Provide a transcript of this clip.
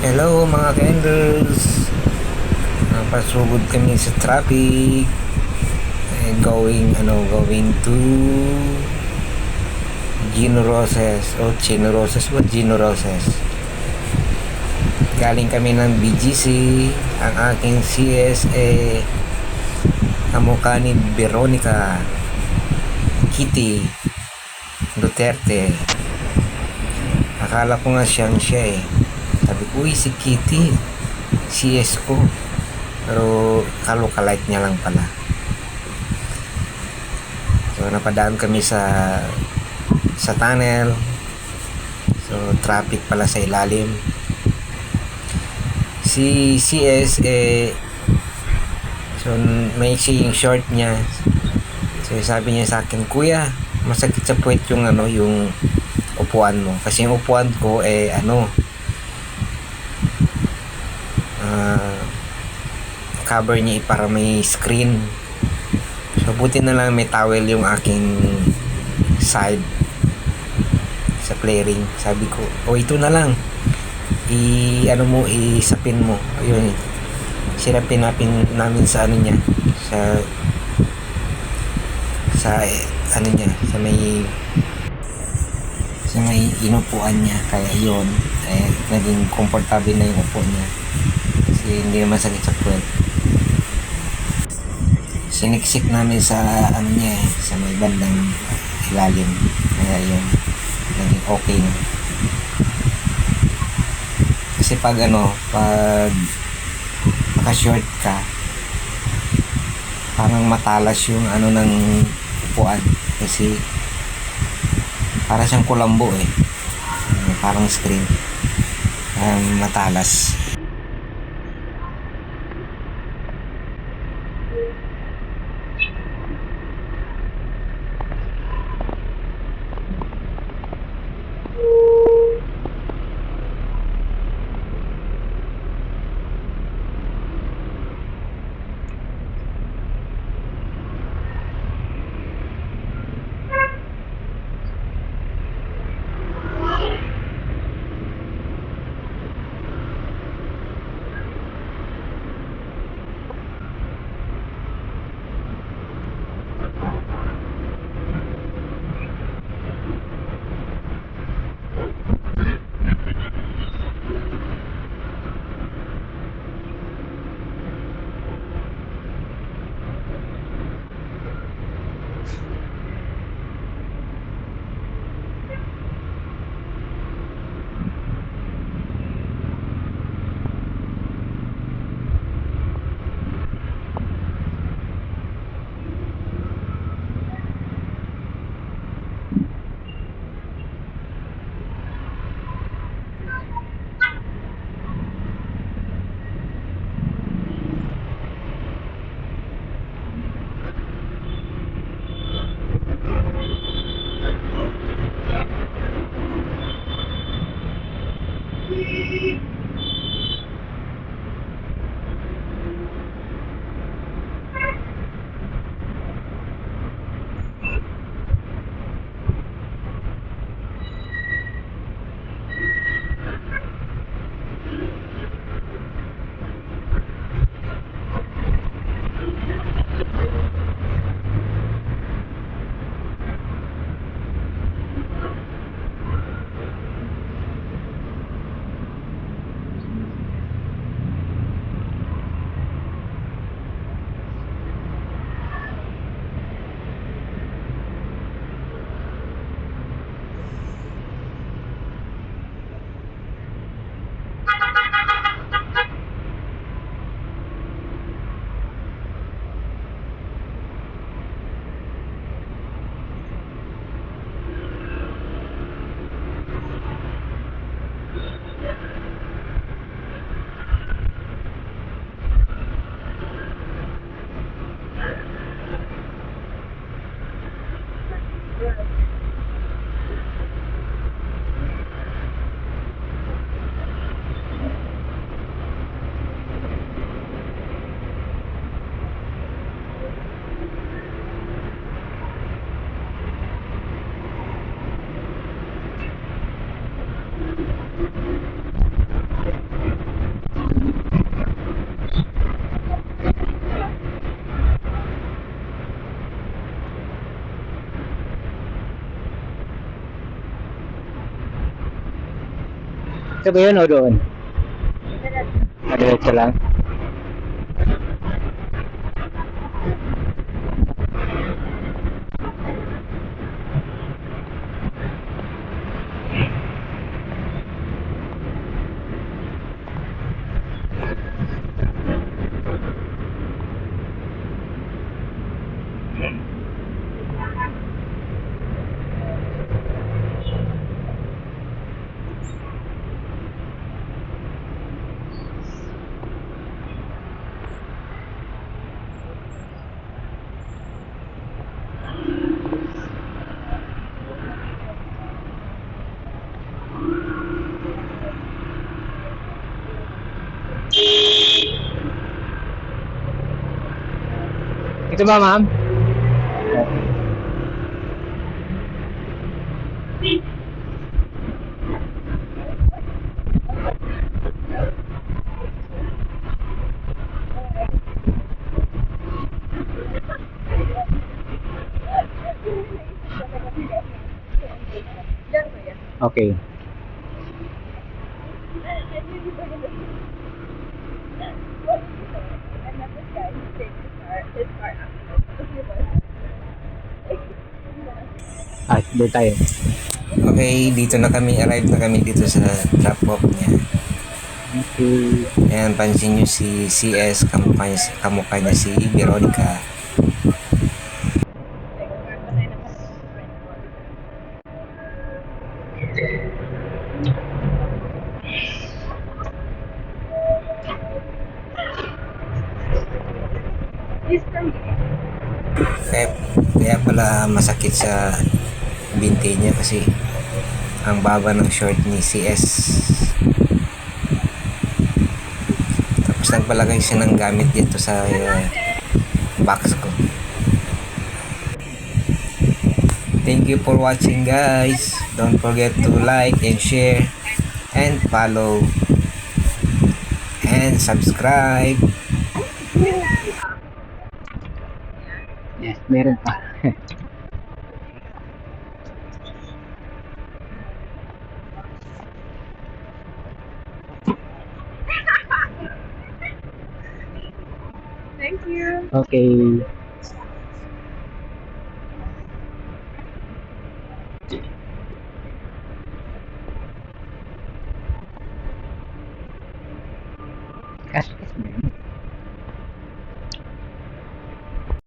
Hello mga kenders. Napasugod kami sa traffic. Going to Gino Roses o Chino Roses ba? Gino Roses. Galing kami ng BGC. Ang aking CSA kamukha ni Veronica Kitty Duterte. Akala ko nga siya eh. Sabi ko, uy, si Kitty, CS ko. Pero kalokalike niya lang pala. So napadaan kami sa tunnel. So traffic pala sa ilalim. Si CS so may yung short niya. So sabi niya sa akin, kuya, masakit sa puwet yung yung upuan mo. Kasi yung upuan ko cover niya para may screen. So buti na lang may towel yung aking side sa clearing. Sabi ko, ito na lang. Isapin mo. Ayun. Sinapin namin sa niya. Sa may inupuan niya. Kaya yun, naging komportable na yung upo niya. Kasi hindi naman sakit sa puwet. Siniksik namin sa niya sa may bandang ilalim. Kaya yun, naging okay na. Kasi pag naka-short ka, parang matalas yung ng upuan. Kasi para siyang kulambo parang screen. Matalas. Ito ba yun o doon? Diretso lang. Ito ba, ma'am? Okay. Doon tayo. Okay, dito na kami, arrive na kami dito sa drop-off niya. Okay. Ayan, pansin nyo si CS, kamukha niya si Veronica. Kaya, kaya pala masakit sa binti niya kasi ang baba ng short ni CS. Tapos nagpalagay siya ng gamit dito sa box ko. Thank you for watching, guys. Don't forget to like and share and follow and subscribe. Yes, meron pa. Thank you. Okay. Cash, cash ba yun?